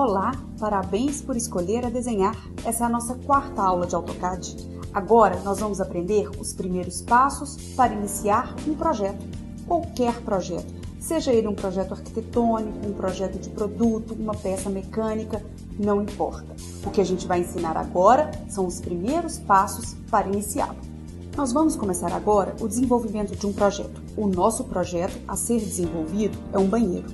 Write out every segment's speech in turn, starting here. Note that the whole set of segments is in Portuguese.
Olá, parabéns por escolher a desenhar. Essa é a nossa quarta aula de AutoCAD. Agora nós vamos aprender os primeiros passos para iniciar um projeto, qualquer projeto, seja ele um projeto arquitetônico, um projeto de produto, uma peça mecânica, não importa. O que a gente vai ensinar agora são os primeiros passos para iniciá-lo. Nós vamos começar agora o desenvolvimento de um projeto. O nosso projeto a ser desenvolvido é um banheiro.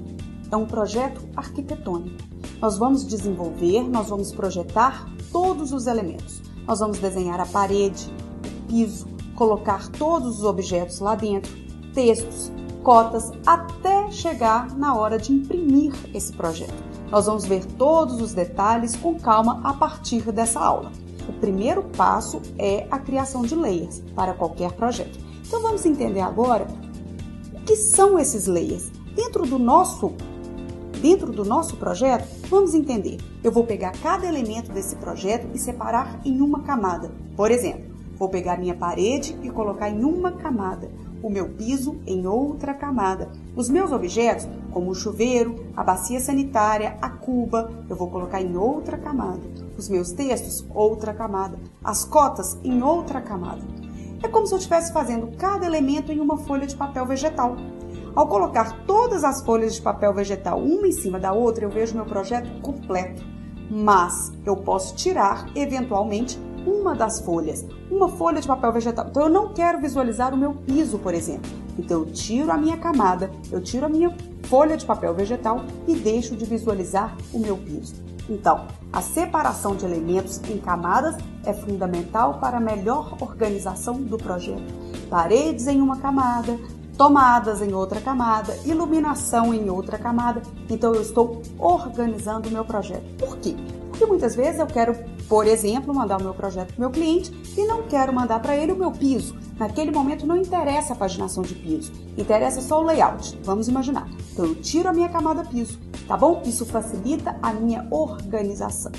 É um projeto arquitetônico. Nós vamos desenvolver, nós vamos projetar todos os elementos. Nós vamos desenhar a parede, o piso, colocar todos os objetos lá dentro, textos, cotas, até chegar na hora de imprimir esse projeto. Nós vamos ver todos os detalhes com calma a partir dessa aula. O primeiro passo é a criação de layers para qualquer projeto. Então vamos entender agora o que são esses layers. Dentro do nosso projeto, vamos entender. Eu vou pegar cada elemento desse projeto e separar em uma camada. Por exemplo, vou pegar minha parede e colocar em uma camada, o meu piso em outra camada. Os meus objetos, como o chuveiro, a bacia sanitária, a cuba, eu vou colocar em outra camada. Os meus textos, outra camada. As cotas, em outra camada. É como se eu estivesse fazendo cada elemento em uma folha de papel vegetal. Ao colocar todas as folhas de papel vegetal uma em cima da outra, eu vejo meu projeto completo. Mas eu posso tirar, eventualmente, uma das folhas, uma folha de papel vegetal. Então, eu não quero visualizar o meu piso, por exemplo. Então, eu tiro a minha camada, eu tiro a minha folha de papel vegetal e deixo de visualizar o meu piso. Então, a separação de elementos em camadas é fundamental para a melhor organização do projeto. Paredes em uma camada, tomadas em outra camada, iluminação em outra camada. Então, eu estou organizando o meu projeto. Por quê? Porque muitas vezes eu quero, por exemplo, mandar o meu projeto para o meu cliente e não quero mandar para ele o meu piso. Naquele momento não interessa a paginação de piso, interessa só o layout. Vamos imaginar. Então, eu tiro a minha camada piso, tá bom? Isso facilita a minha organização.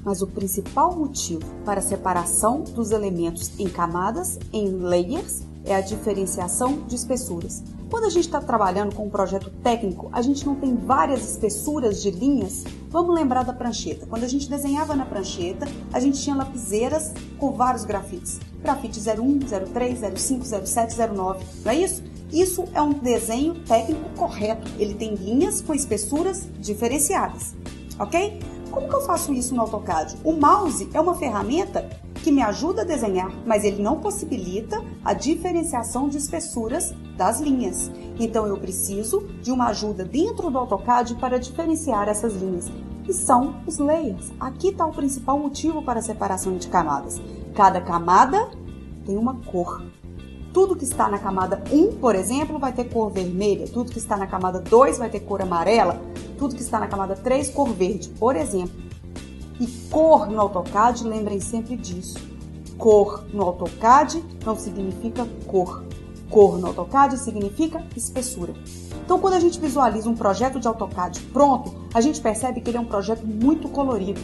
Mas o principal motivo para a separação dos elementos em camadas, em layers, é a diferenciação de espessuras. Quando a gente está trabalhando com um projeto técnico, a gente não tem várias espessuras de linhas. Vamos lembrar da prancheta. Quando a gente desenhava na prancheta, a gente tinha lapiseiras com vários grafites. Grafite 01, 03, 05, 07, 09, não é isso? Isso é um desenho técnico correto. Ele tem linhas com espessuras diferenciadas, ok? Como que eu faço isso no AutoCAD? O mouse é uma ferramenta que me ajuda a desenhar, mas ele não possibilita a diferenciação de espessuras das linhas. Então, eu preciso de uma ajuda dentro do AutoCAD para diferenciar essas linhas. E são os layers. Aqui está o principal motivo para a separação de camadas. Cada camada tem uma cor. Tudo que está na camada 1, por exemplo, vai ter cor vermelha. Tudo que está na camada 2 vai ter cor amarela. Tudo que está na camada 3, cor verde, por exemplo. E cor no AutoCAD, lembrem sempre disso. Cor no AutoCAD não significa cor. Cor no AutoCAD significa espessura. Então, quando a gente visualiza um projeto de AutoCAD pronto, a gente percebe que ele é um projeto muito colorido.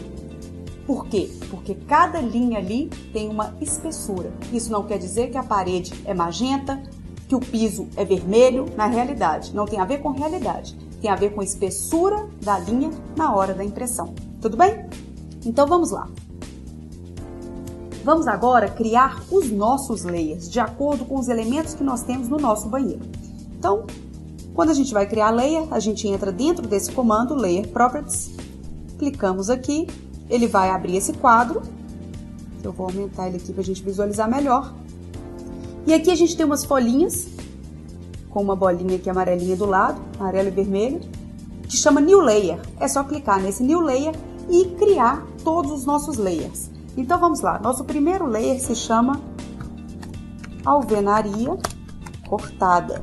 Por quê? Porque cada linha ali tem uma espessura. Isso não quer dizer que a parede é magenta, que o piso é vermelho. Na realidade, não tem a ver com realidade. Tem a ver com a espessura da linha na hora da impressão. Tudo bem? Então, vamos lá. Vamos agora criar os nossos layers, de acordo com os elementos que nós temos no nosso banheiro. Então, quando a gente vai criar layer, a gente entra dentro desse comando, Layer Properties, clicamos aqui, ele vai abrir esse quadro. Eu vou aumentar ele aqui para a gente visualizar melhor. E aqui a gente tem umas folhinhas, com uma bolinha aqui amarelinha do lado, amarelo e vermelho, que chama New Layer. É só clicar nesse New Layer e criar todos os nossos layers. Então, vamos lá. Nosso primeiro layer se chama alvenaria cortada.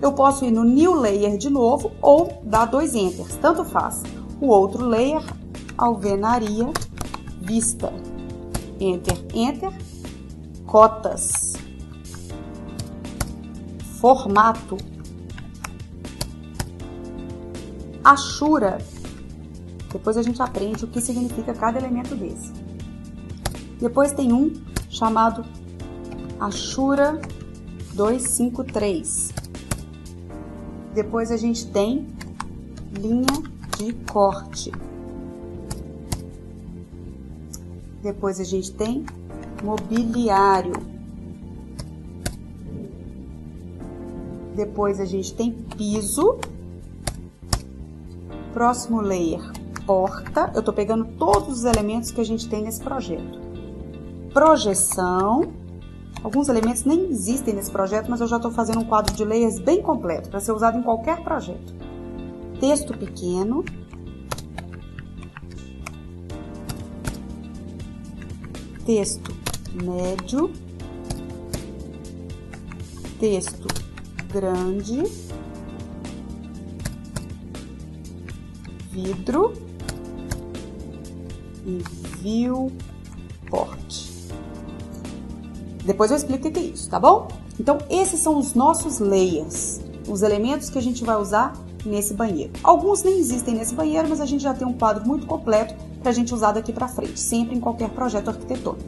Eu posso ir no New Layer de novo ou dar 2 Enters, tanto faz. O outro layer, alvenaria vista. Enter, Enter. Cotas. Formato. Achura. Depois a gente aprende o que significa cada elemento desse. Depois tem um chamado Achura 253. Depois a gente tem linha de corte. Depois a gente tem mobiliário. Depois a gente tem piso. Próximo layer, porta. Eu tô pegando todos os elementos que a gente tem nesse projeto. Projeção. Alguns elementos nem existem nesse projeto, mas eu já tô fazendo um quadro de layers bem completo, para ser usado em qualquer projeto. Texto pequeno. Texto médio. Texto grande. Vidro e viewport. Depois eu explico o que é isso, tá bom? Então, esses são os nossos layers, os elementos que a gente vai usar nesse banheiro. Alguns nem existem nesse banheiro, mas a gente já tem um quadro muito completo para a gente usar daqui para frente, sempre em qualquer projeto arquitetônico.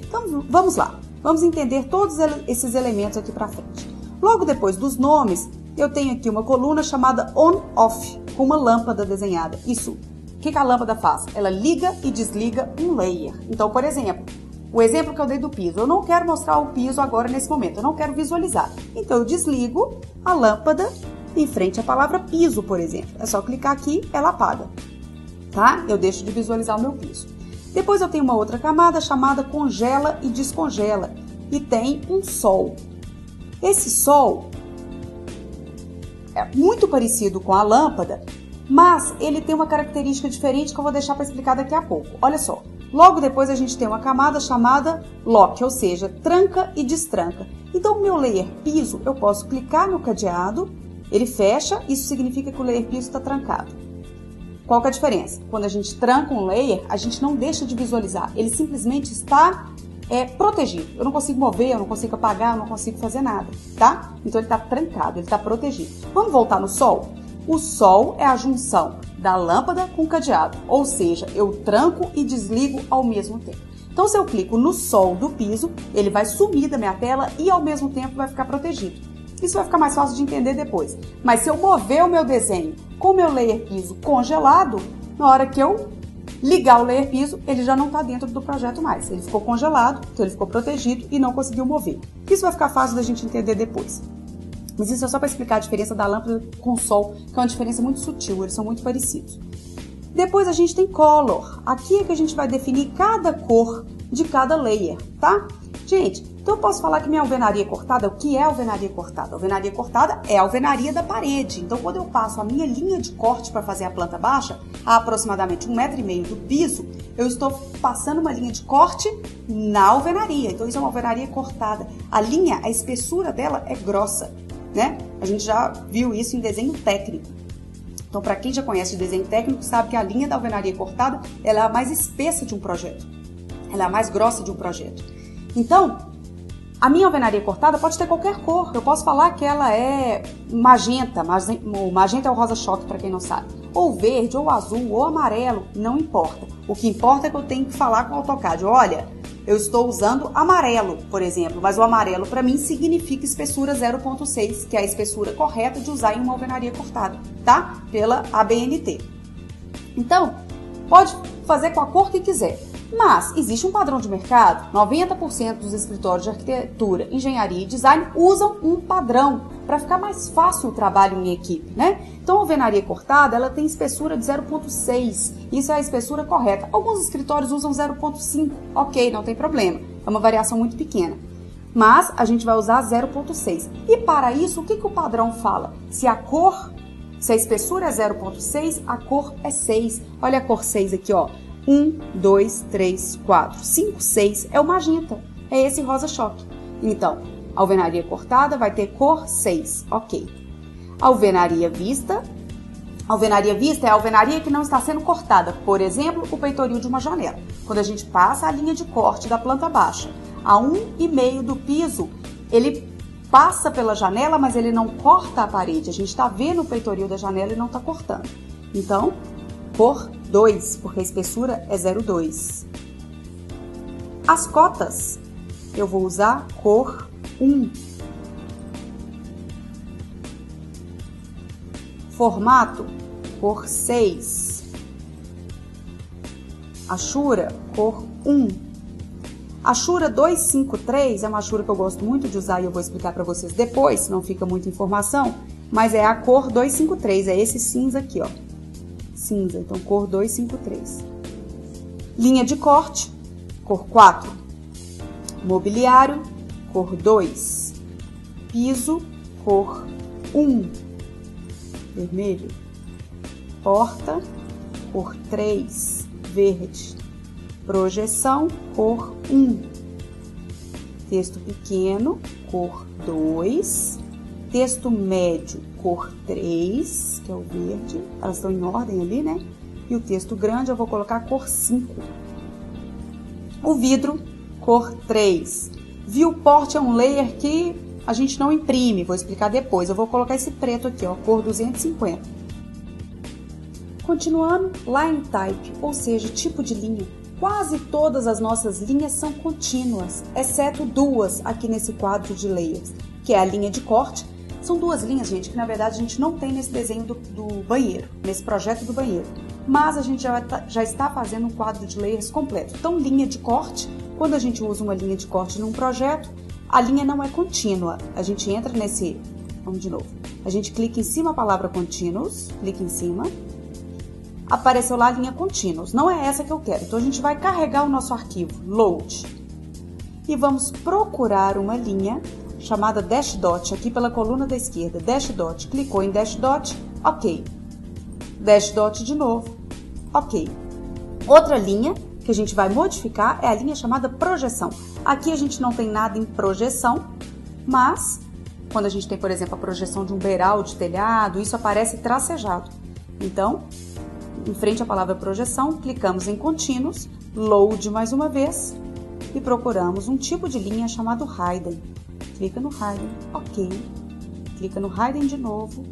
Então, vamos lá. Vamos entender todos esses elementos aqui para frente. Logo depois dos nomes, eu tenho aqui uma coluna chamada on-off, com uma lâmpada desenhada. Isso, o que a lâmpada faz? Ela liga e desliga um layer. Então, por exemplo, o exemplo que eu dei do piso, eu não quero mostrar o piso agora nesse momento, eu não quero visualizar. Então, eu desligo a lâmpada em frente à palavra piso, por exemplo. É só clicar aqui, ela apaga, tá? Eu deixo de visualizar o meu piso. Depois eu tenho uma outra camada chamada congela e descongela. E tem um sol. Esse sol é muito parecido com a lâmpada, mas ele tem uma característica diferente que eu vou deixar para explicar daqui a pouco. Olha só, logo depois a gente tem uma camada chamada lock, ou seja, tranca e destranca. Então, o meu layer piso, eu posso clicar no cadeado, ele fecha, isso significa que o layer piso está trancado. Qual que é a diferença? Quando a gente tranca um layer, a gente não deixa de visualizar, ele simplesmente está protegido. Eu não consigo mover, eu não consigo apagar, eu não consigo fazer nada, tá? Então ele está trancado, ele está protegido. Vamos voltar no sol? O sol é a junção da lâmpada com o cadeado, ou seja, eu tranco e desligo ao mesmo tempo. Então, se eu clico no sol do piso, ele vai sumir da minha tela e ao mesmo tempo vai ficar protegido. Isso vai ficar mais fácil de entender depois. Mas se eu mover o meu desenho com o meu layer piso congelado, na hora que eu ligar o layer piso, ele já não está dentro do projeto mais. Ele ficou congelado, então ele ficou protegido e não conseguiu mover. Isso vai ficar fácil da gente entender depois. Mas isso é só para explicar a diferença da lâmpada com o sol, que é uma diferença muito sutil, eles são muito parecidos. Depois a gente tem color. Aqui é que a gente vai definir cada cor de cada layer, tá? Gente, então eu posso falar que minha alvenaria cortada, o que é alvenaria cortada? A alvenaria cortada é a alvenaria da parede. Então, quando eu passo a minha linha de corte para fazer a planta baixa, a aproximadamente 1,5 m do piso, eu estou passando uma linha de corte na alvenaria. Então, isso é uma alvenaria cortada. A linha, a espessura dela é grossa, né? A gente já viu isso em desenho técnico. Então, para quem já conhece o desenho técnico, sabe que a linha da alvenaria cortada, ela é a mais espessa de um projeto. Ela é a mais grossa de um projeto. Então, a minha alvenaria cortada pode ter qualquer cor. Eu posso falar que ela é magenta. O magenta é o rosa-choque, para quem não sabe. Ou verde, ou azul, ou amarelo, não importa. O que importa é que eu tenho que falar com o AutoCAD. Olha, eu estou usando amarelo, por exemplo, mas o amarelo para mim significa espessura 0,6, que é a espessura correta de usar em uma alvenaria cortada, tá? Pela ABNT. Então, pode fazer com a cor que quiser. Mas existe um padrão de mercado, 90% dos escritórios de arquitetura, engenharia e design usam um padrão para ficar mais fácil o trabalho em equipe, né? Então, a alvenaria cortada, ela tem espessura de 0,6, isso é a espessura correta. Alguns escritórios usam 0,5, ok, não tem problema, é uma variação muito pequena. Mas a gente vai usar 0,6. E para isso, o que o padrão fala? Se a espessura é 0,6, a cor é 6. Olha a cor 6 aqui, ó. 1, 2, 3, 4, 5, 6 é o magenta, é esse rosa-choque. Então, a alvenaria cortada vai ter cor 6, ok. Alvenaria vista é a alvenaria que não está sendo cortada, por exemplo, o peitoril de uma janela. Quando a gente passa a linha de corte da planta baixa a 1,5 m do piso, ele passa pela janela, mas ele não corta a parede. A gente está vendo o peitoril da janela e não está cortando. Então, cor 2, porque a espessura é 0,2. As cotas, eu vou usar cor 1. Formato, cor 6. Ashura, cor 1. Ashura 253 é uma Ashura que eu gosto muito de usar e eu vou explicar para vocês depois, senão fica muita informação, mas é a cor 253, é esse cinza aqui, ó. Cinza, então cor 253. Linha de corte, cor 4. Mobiliário, cor 2. Piso, cor 1. Vermelho. Porta, cor 3. Verde. Projeção, cor 1. Texto pequeno, cor 2. Texto médio, cor 3, que é o verde. Elas estão em ordem ali, né? E o texto grande eu vou colocar cor 5. O vidro, cor 3. Viewport é um layer que a gente não imprime, vou explicar depois. Eu vou colocar esse preto aqui, ó, cor 250. Continuando, line type, ou seja, tipo de linha. Quase todas as nossas linhas são contínuas, exceto duas aqui nesse quadro de layers, que é a linha de corte. São duas linhas, gente, que na verdade a gente não tem nesse desenho do banheiro, nesse projeto do banheiro. Mas a gente já está fazendo um quadro de layers completo. Então, linha de corte, quando a gente usa uma linha de corte num projeto, a linha não é contínua. A gente entra nesse... Vamos de novo. A gente clica em cima a palavra continuous, clica em cima. Apareceu lá a linha continuous. Não é essa que eu quero. Então, a gente vai carregar o nosso arquivo, load. E vamos procurar uma linha chamada dash dot, aqui pela coluna da esquerda. Dash dot. Clicou em dash dot, ok. Dash dot de novo, ok. Outra linha que a gente vai modificar é a linha chamada projeção. Aqui a gente não tem nada em projeção, mas quando a gente tem, por exemplo, a projeção de um beiral de telhado, isso aparece tracejado. Então, em frente à palavra projeção, clicamos em Continuous, Load mais uma vez e procuramos um tipo de linha chamado Hidden. Clica no Hidden, ok. Clica no Hidden de novo,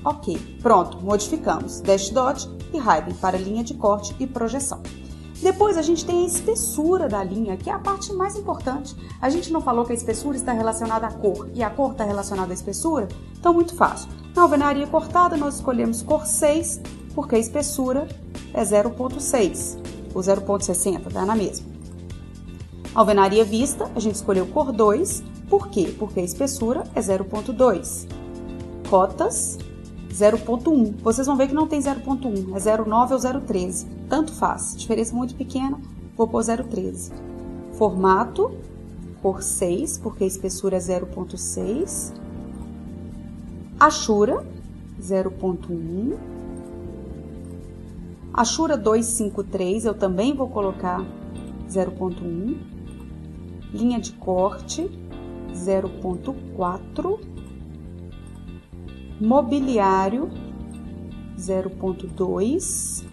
ok. Pronto, modificamos Dash Dot e Hidden para linha de corte e projeção. Depois a gente tem a espessura da linha, que é a parte mais importante. A gente não falou que a espessura está relacionada à cor e a cor está relacionada à espessura? Então, muito fácil. Na alvenaria cortada, nós escolhemos cor 6, porque a espessura é 0,6 ou 0,60, dá na mesma. Alvenaria vista, a gente escolheu cor 2, por quê? Porque a espessura é 0,2. Cotas, 0,1. Vocês vão ver que não tem 0,1, é 0,9 ou 0,13. Tanto faz, diferença muito pequena, vou pôr 0,13. Formato, cor 6, porque a espessura é 0,6. Ashura, 0,1. Ashura 253, eu também vou colocar 0,1. Linha de corte, 0,4. Mobiliário, 0,2.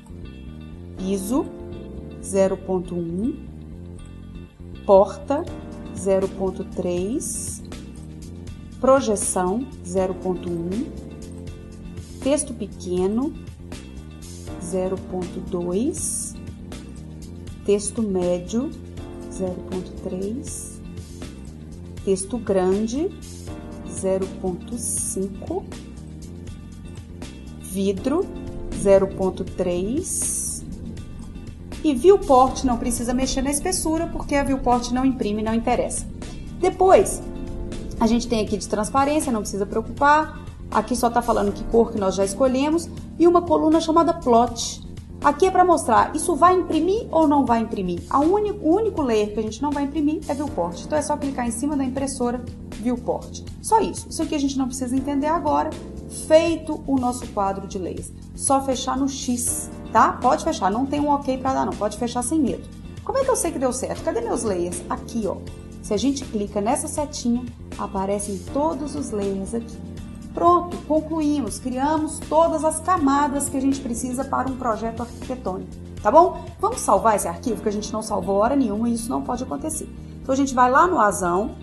Piso, 0,1. Porta, 0,3. Projeção, 0,1. Texto pequeno, 0,2. Texto médio, 0,3. Texto grande, 0,5. Vidro, 0,3. E viewport não precisa mexer na espessura, porque a viewport não imprime, não interessa. Depois, a gente tem aqui de transparência, não precisa preocupar. Aqui só está falando que cor que nós já escolhemos. E uma coluna chamada plot. Aqui é para mostrar, isso vai imprimir ou não vai imprimir? O único layer que a gente não vai imprimir é viewport. Então é só clicar em cima da impressora viewport. Só isso. Isso aqui a gente não precisa entender agora. Feito o nosso quadro de layers. Só fechar no X, tá? Pode fechar, não tem um ok para dar não. Pode fechar sem medo. Como é que eu sei que deu certo? Cadê meus layers? Aqui, ó. Se a gente clica nessa setinha, aparecem todos os layers aqui. Pronto, concluímos, criamos todas as camadas que a gente precisa para um projeto arquitetônico, tá bom? Vamos salvar esse arquivo, que a gente não salvou hora nenhuma e isso não pode acontecer. Então, a gente vai lá no Azão,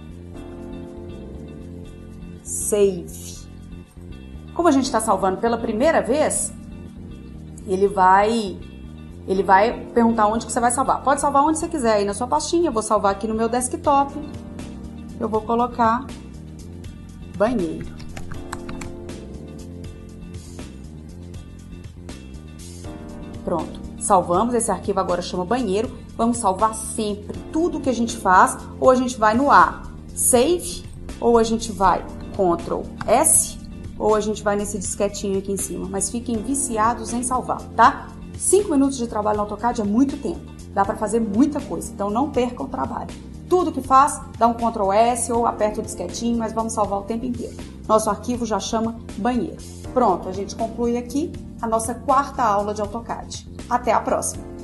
Save. Como a gente está salvando pela primeira vez, ele vai perguntar onde que você vai salvar. Pode salvar onde você quiser aí na sua pastinha, eu vou salvar aqui no meu desktop, eu vou colocar banheiro. Pronto, salvamos, esse arquivo agora chama banheiro. Vamos salvar sempre tudo que a gente faz, ou a gente vai no A, Save, ou a gente vai Ctrl S, ou a gente vai nesse disquetinho aqui em cima. Mas fiquem viciados em salvar, tá? 5 minutos de trabalho no AutoCAD é muito tempo, dá para fazer muita coisa, então não percam o trabalho. Tudo que faz, dá um Ctrl S ou aperta o disquetinho, mas vamos salvar o tempo inteiro. Nosso arquivo já chama banheiro. Pronto, a gente conclui aqui a nossa 4ª aula de AutoCAD. Até a próxima!